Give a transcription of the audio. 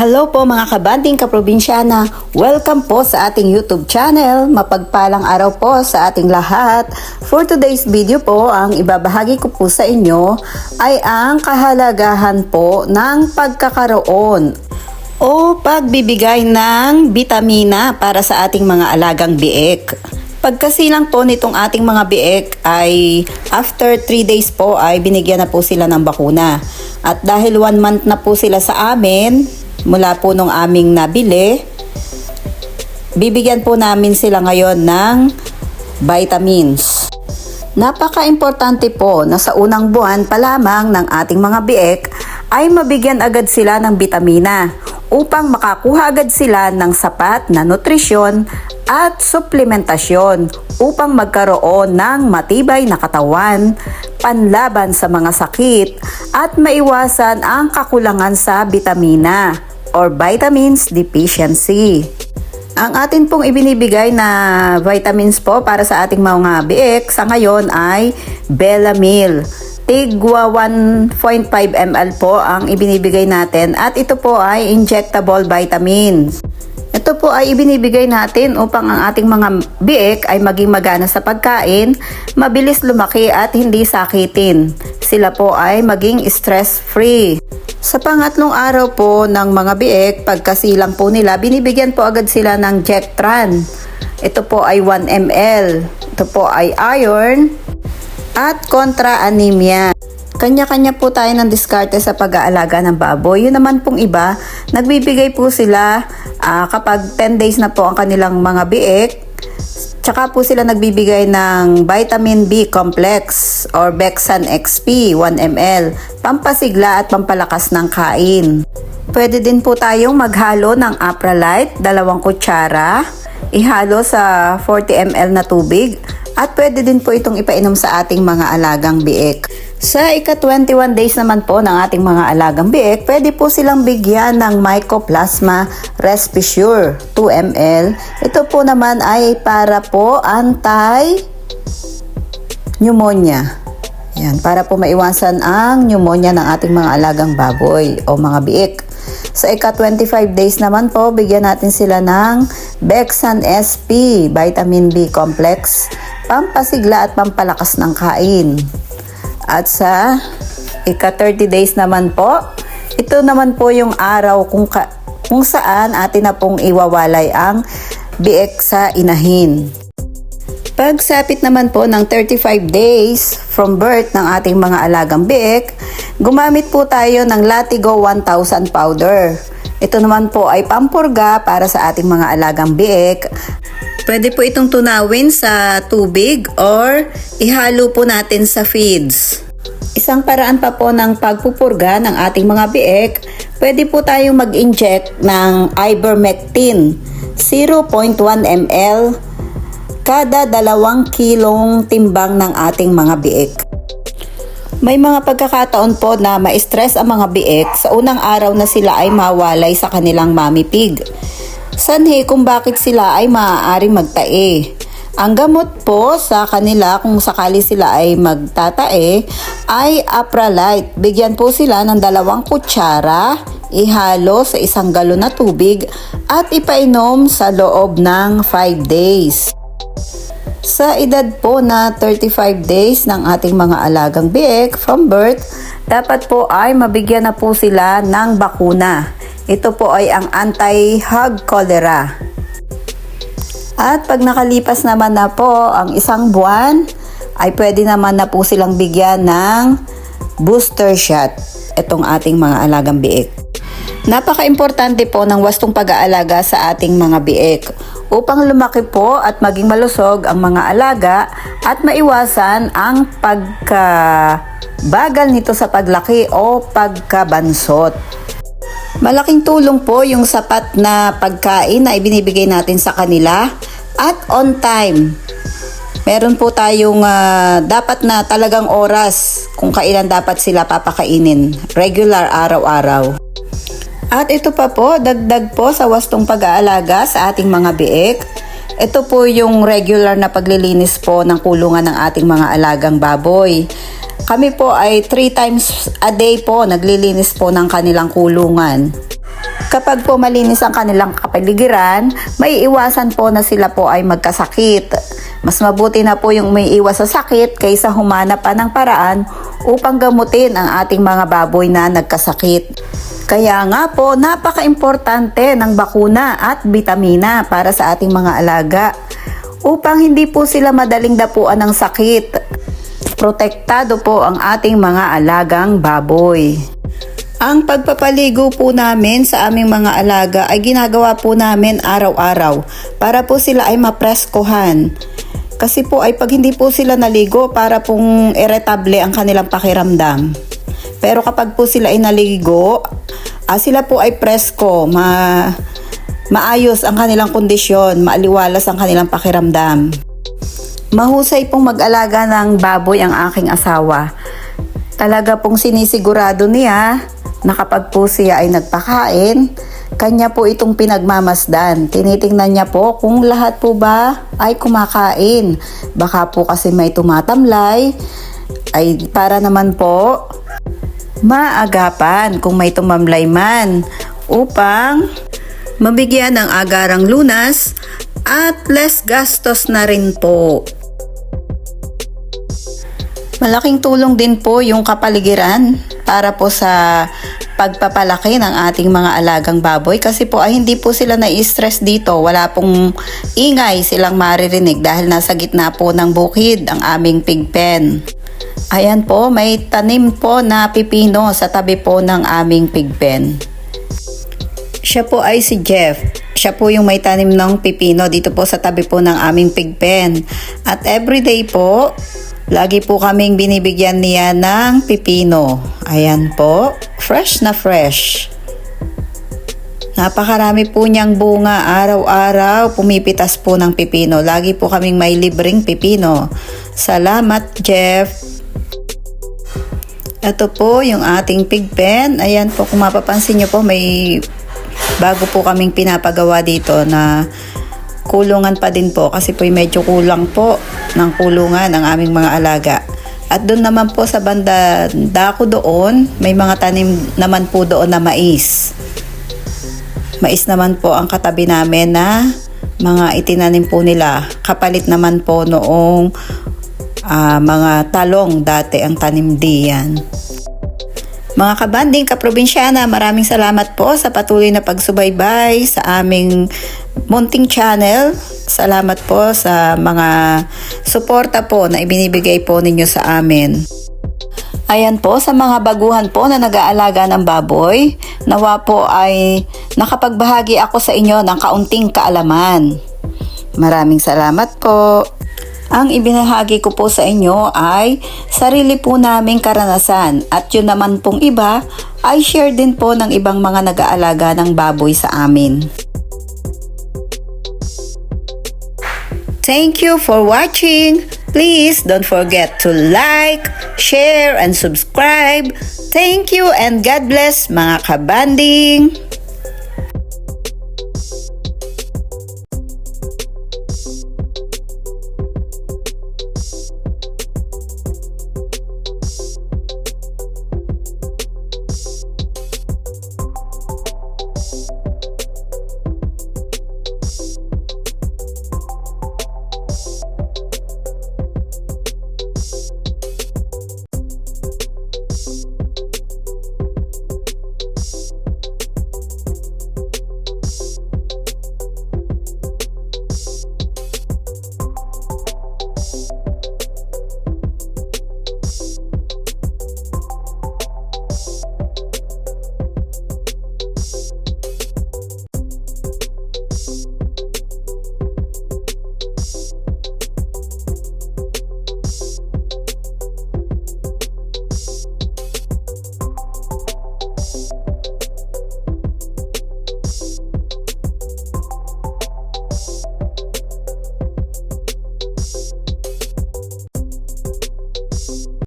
Hello po mga kabanding kaprobinsyana, welcome po sa ating YouTube channel. Mapagpalang araw po sa ating lahat. For today's video po, ang ibabahagi ko po sa inyo ay ang kahalagahan po ng pagkakaroon o pagbibigay ng bitamina para sa ating mga alagang biik. Pagkasilang po nitong ating mga biik ay after 3 days po ay binigyan na po sila ng bakuna. At dahil 1 month na po sila sa amin, mula po nung aming nabili, bibigyan po namin sila ngayon ng vitamins. Napaka-importante po na sa unang buwan pa lamang ng ating mga biik ay mabigyan agad sila ng bitamina upang makakuha agad sila ng sapat na nutrisyon at suplementasyon upang magkaroon ng matibay na katawan, panlaban sa mga sakit at maiwasan ang kakulangan sa bitamina or vitamins deficiency. Ang atin pong ibinibigay na vitamins po para sa ating mga biik sa ngayon ay Bellamil. Tigwa 1.5 ml po ang ibinibigay natin at ito po ay injectable vitamins. Ito po ay ibinibigay natin upang ang ating mga biik ay maging magana sa pagkain, mabilis lumaki at hindi sakitin. Sila po ay maging stress-free. Sa pangatlong araw po ng mga biik, pagkasilang po nila, binibigyan po agad sila ng Jectran. Ito po ay 1 ml. Ito po ay iron at kontra anemia. Kanya-kanya po tayo ng diskarte sa pag-aalaga ng baboy. Yun naman pong iba, nagbibigay po sila kapag 10 days na po ang kanilang mga biik. Tsaka po sila nagbibigay ng vitamin B complex or Bexan XP 1 ml, pampasigla at pampalakas ng kain. Pwede din po tayong maghalo ng Apralite, 2 kutsara, ihalo sa 40 ml na tubig, at pwede din po itong ipainom sa ating mga alagang biik. Sa ika-21 days naman po ng ating mga alagang biik, pwede po silang bigyan ng Mycoplasma Respissure 2 ml. Ito po naman ay para po anti-pneumonia. Yan, para po maiwasan ang pneumonia ng ating mga alagang baboy o mga biik. Sa ika-25 days naman po, bigyan natin sila ng Bexan SP Vitamin B Complex, pampasigla at pampalakas ng kain. At sa ika-30 days naman po, ito naman po yung araw kung saan atin na pong iwawalay ang biik sa inahin. Pagsapit naman po ng 35 days from birth ng ating mga alagang biik, gumamit po tayo ng Latigo 1000 powder. Ito naman po ay pampurga para sa ating mga alagang biik. Pwede po itong tunawin sa tubig or ihalo po natin sa feeds. Isang paraan pa po ng pagpupurga ng ating mga biik, pwede po tayong mag-inject ng ivermectin 0.1 ml kada 2 kilong timbang ng ating mga biik. May mga pagkakataon po na ma-stress ang mga biik sa unang araw na sila ay mawalay sa kanilang mommy pig. Sanhi kung bakit sila ay maaaring magtae. Ang gamot po sa kanila kung sakali sila ay magtatae ay Apralite. Bigyan po sila ng 2 kutsara, ihalo sa 1 galon na tubig at ipainom sa loob ng 5 days. Sa edad po na 35 days ng ating mga alagang biik from birth, dapat po ay mabigyan na po sila ng bakuna. Ito po ay ang anti-hog cholera. At pag nakalipas naman na po ang 1 buwan, ay pwede naman na po silang bigyan ng booster shot itong ating mga alagang biik. Napaka-importante po ng wastong pag-aalaga sa ating mga biik upang lumaki po at maging malusog ang mga alaga at maiwasan ang pagkabagal nito sa paglaki o pagkabansot. Malaking tulong po yung sapat na pagkain na ibinibigay natin sa kanila at on time. Meron po tayong dapat na talagang oras kung kailan dapat sila papakainin. Regular araw-araw. At ito pa po, dagdag po sa wastong pag-aalaga sa ating mga biik. Ito po yung regular na paglilinis po ng kulungan ng ating mga alagang baboy. Kami po ay 3 times a day po naglilinis po ng kanilang kulungan. Kapag po malinis ang kanilang kapaligiran, may iwasan po na sila po ay magkasakit. Mas mabuti na po yung may iwas sa sakit kaysa humanap pa ng paraan upang gamutin ang ating mga baboy na nagkasakit. Kaya nga po, napaka-importante ng bakuna at bitamina para sa ating mga alaga upang hindi po sila madaling dapuan ng sakit. Protektado po ang ating mga alagang baboy. Ang pagpapaligo po namin sa aming mga alaga ay ginagawa po namin araw-araw para po sila ay mapreskohan. Kasi po ay pag hindi po sila naligo para pong irritable ang kanilang pakiramdam. Pero kapag po sila ay naligo, sila po ay presko, maayos ang kanilang kondisyon, maaliwalas ang kanilang pakiramdam. Mahusay pong mag-alaga ng baboy ang aking asawa. Talaga pong sinisigurado niya na kapag po siya ay nagpakain, kanya po itong pinagmamasdan. Tinitingnan niya po kung lahat po ba ay kumakain. Baka po kasi may tumatamlay, ay para naman po maagapan kung may tumamlay man upang mabigyan ng agarang lunas at less gastos na rin po. Malaking tulong din po yung kapaligiran para po sa pagpapalaki ng ating mga alagang baboy kasi po ay hindi po sila nai-stress dito. Wala pong ingay silang maririnig dahil nasa gitna po ng bukid ang aming pig pen. Ayan po, may tanim po na pipino sa tabi po ng aming pig pen. Siya po ay si Jeff. Siya po yung may tanim ng pipino dito po sa tabi po ng aming pig pen. At everyday po, lagi po kaming binibigyan niya ng pipino. Ayan po, fresh na fresh. Napakarami po niyang bunga, araw-araw pumipitas po ng pipino. Lagi po kaming may libreng pipino. Salamat, Jeff. Ito po yung ating pig pen. Ayan po, kung mapapansin niyo po, may bago po kaming pinapagawa dito na kulungan pa din po kasi po medyo kulang po ng kulungan ang aming mga alaga. At doon naman po sa banda dako doon, may mga tanim naman po doon na mais. Mais naman po ang katabi namin na mga itinanim po nila. Kapalit naman po noong mga talong dati ang tanim diyan. Mga kabanding kaprobinsyana, maraming salamat po sa patuloy na pagsubaybay sa aming munting channel. Salamat po sa mga suporta po na ibinibigay po ninyo sa amin. Ayan po, sa mga baguhan po na nag-aalaga ng baboy, nawa po ay nakapagbahagi ako sa inyo ng kaunting kaalaman. Maraming salamat po. Ang ibinahagi ko po sa inyo ay sarili po naming karanasan at yun naman pong iba ay share din po ng ibang mga nag-aalaga ng baboy sa amin. Thank you for watching. Please don't forget to like, share, and subscribe. Thank you and God bless mga kabanding.